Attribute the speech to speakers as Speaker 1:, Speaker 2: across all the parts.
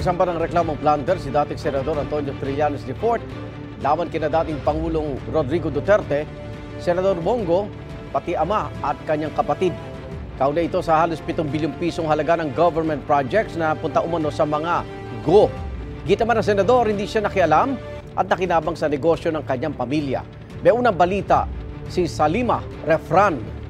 Speaker 1: Nagsampa ng reklamong planter si dating Senador Antonio Trillanes IV laban kina dating Pangulong Rodrigo Duterte, Senador Bongo, pati ama at kanyang kapatid. Kauna ito sa halos 7 bilyong pisong halaga ng government projects na punta umano sa mga go. Gita man ng Senador, hindi siya nakialam at nakinabang sa negosyo ng kanyang pamilya. May unang balita, si Salima Refran.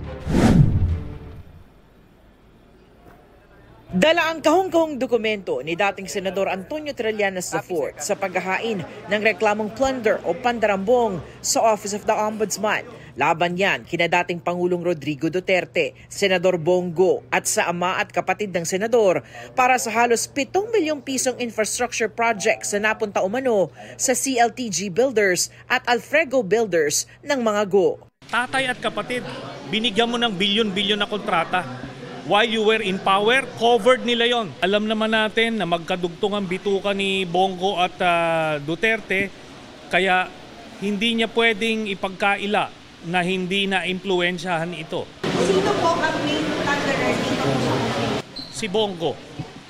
Speaker 2: Dala ang kahong-kahong dokumento ni dating Senador Antonio Trillanes IV sa paghahain ng reklamong plunder o pandarambong sa Office of the Ombudsman. Laban yan kina dating Pangulong Rodrigo Duterte, Senador Bongo at sa ama at kapatid ng senador para sa halos 7 milyong pisong infrastructure projects na napunta umano sa CLTG Builders at Alfrego Builders ng mga go.
Speaker 3: Tatay at kapatid, binigyan mo ng bilyon-bilyon na kontrata. While you were in power, covered nila yon. Alam naman natin na magkadugtong ang bituka ni Bongo at Duterte, kaya hindi niya pwedeng ipagkaila na hindi na impluwensyahan ito.
Speaker 4: Sino po ang main plunderer dito?
Speaker 3: Si Bongo.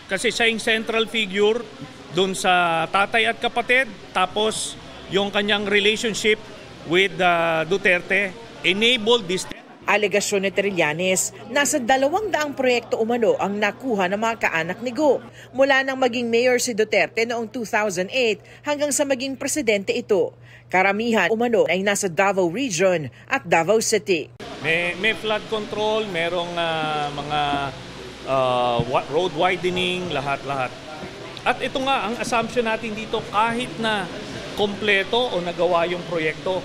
Speaker 3: Kasi siya yung central figure dun sa tatay at kapatid, tapos yung kanyang relationship with Duterte enabled this.
Speaker 2: Alegasyon ni Trillanes, nasa 200 proyekto umano ang nakuha ng mga kaanak ni Go. Mula nang maging mayor si Duterte noong 2008 hanggang sa maging presidente ito. Karamihan umano ay nasa Davao Region at Davao City.
Speaker 3: May flood control, merong mga road widening, lahat-lahat. At ito nga, ang assumption natin dito, kahit na kompleto o nagawa yung proyekto,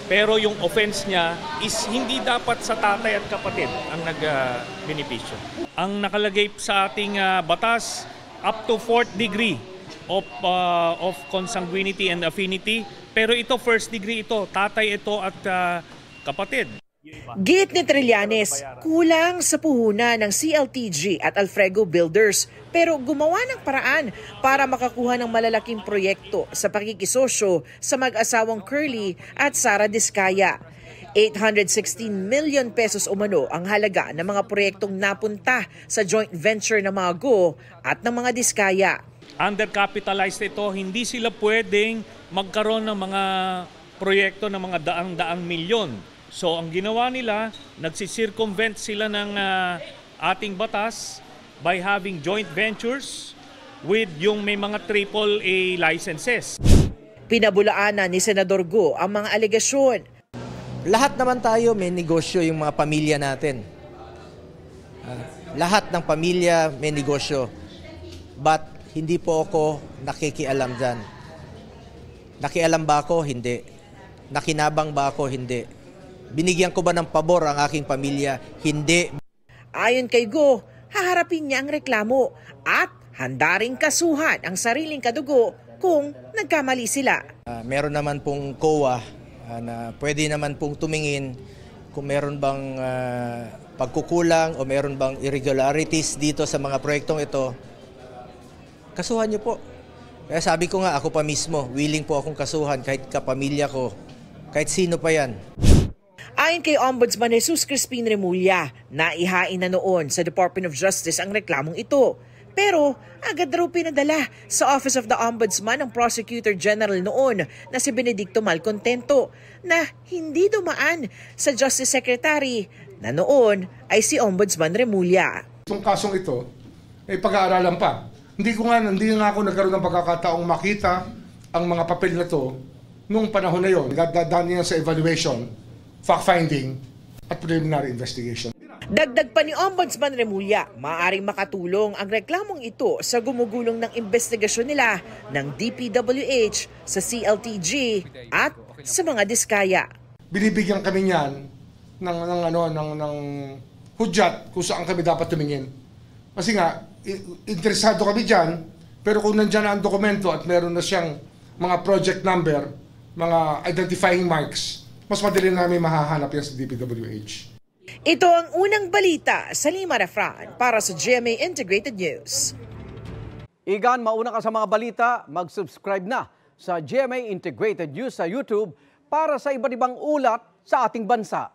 Speaker 3: pero yung offense niya is hindi dapat sa tatay at kapatid ang nag-benepisyo. Ang nakalagay sa ating batas, up to 4th degree of consanguinity and affinity. Pero ito, first degree ito, tatay ito at kapatid.
Speaker 2: Git ni Trillanes, kulang sa puhunan ng CLTG at Alfrego Builders pero gumawa ng paraan para makakuha ng malalaking proyekto sa pakikisosyo sa mag-asawang Curly at Sara Diskaya. 816 million pesos umano ang halaga ng mga proyektong napunta sa joint venture ng mga Go at ng mga Diskaya.
Speaker 3: Undercapitalized ito, hindi sila pwedeng magkaroon ng mga proyekto ng mga daang-daang milyon. So ang ginawa nila, nagsisircumvent sila ng ating batas by having joint ventures with yung may mga AAA licenses.
Speaker 2: Pinabulaanan ni Senador Go ang mga alegasyon.
Speaker 5: Lahat naman tayo may negosyo yung mga pamilya natin. Lahat ng pamilya may negosyo. But hindi po ako nakikialam dyan. Nakialam ba ako? Hindi. Nakinabang ba ako? Hindi. Binigyan ko ba ng pabor ang aking pamilya? Hindi.
Speaker 2: Ayon kay Go, haharapin niya ang reklamo at handa ring kasuhan ang sariling kadugo kung nagkamali sila.
Speaker 5: Meron naman pong COA na pwede naman pong tumingin kung meron bang pagkukulang o meron bang irregularities dito sa mga proyektong ito. Kasuhan niyo po. Kaya sabi ko nga, ako pa mismo, willing po akong kasuhan kahit kapamilya ko, kahit sino pa yan.
Speaker 2: Ayon kay Ombudsman Jesus Crispin Remulla, naihain na noon sa Department of Justice ang reklamong ito. Pero agad raw pinadala sa Office of the Ombudsman ng Prosecutor General noon na si Benedicto Malcontento na hindi dumaan sa Justice Secretary na noon ay si Ombudsman Remulla.
Speaker 6: Itong kasong ito ay pag-aaralan pa. Hindi nga ako nagkaroon ng pagkakataong makita ang mga papel na to nung panahon na yon. Dadaan niya sa evaluation, fact-finding at preliminary investigation.
Speaker 2: Dagdag pa ni Ombudsman Remulla, maaaring makatulong ang reklamong ito sa gumugulong ng investigasyon nila ng DPWH sa CLTG at sa mga Diskaya.
Speaker 6: Binibigyan kami niyan ng hudyat kung saan kami dapat tumingin. Kasi nga, interesado kami dyan, pero kung nandyan na ang dokumento at meron na siyang mga project number, mga identifying marks, mas madali namin mahahanap yan sa DPWH.
Speaker 2: Ito ang unang balita sa Salima Refran para sa GMA Integrated News.
Speaker 1: Igan, mauna ka sa mga balita, mag-subscribe na sa GMA Integrated News sa YouTube para sa iba't ibang ulat sa ating bansa.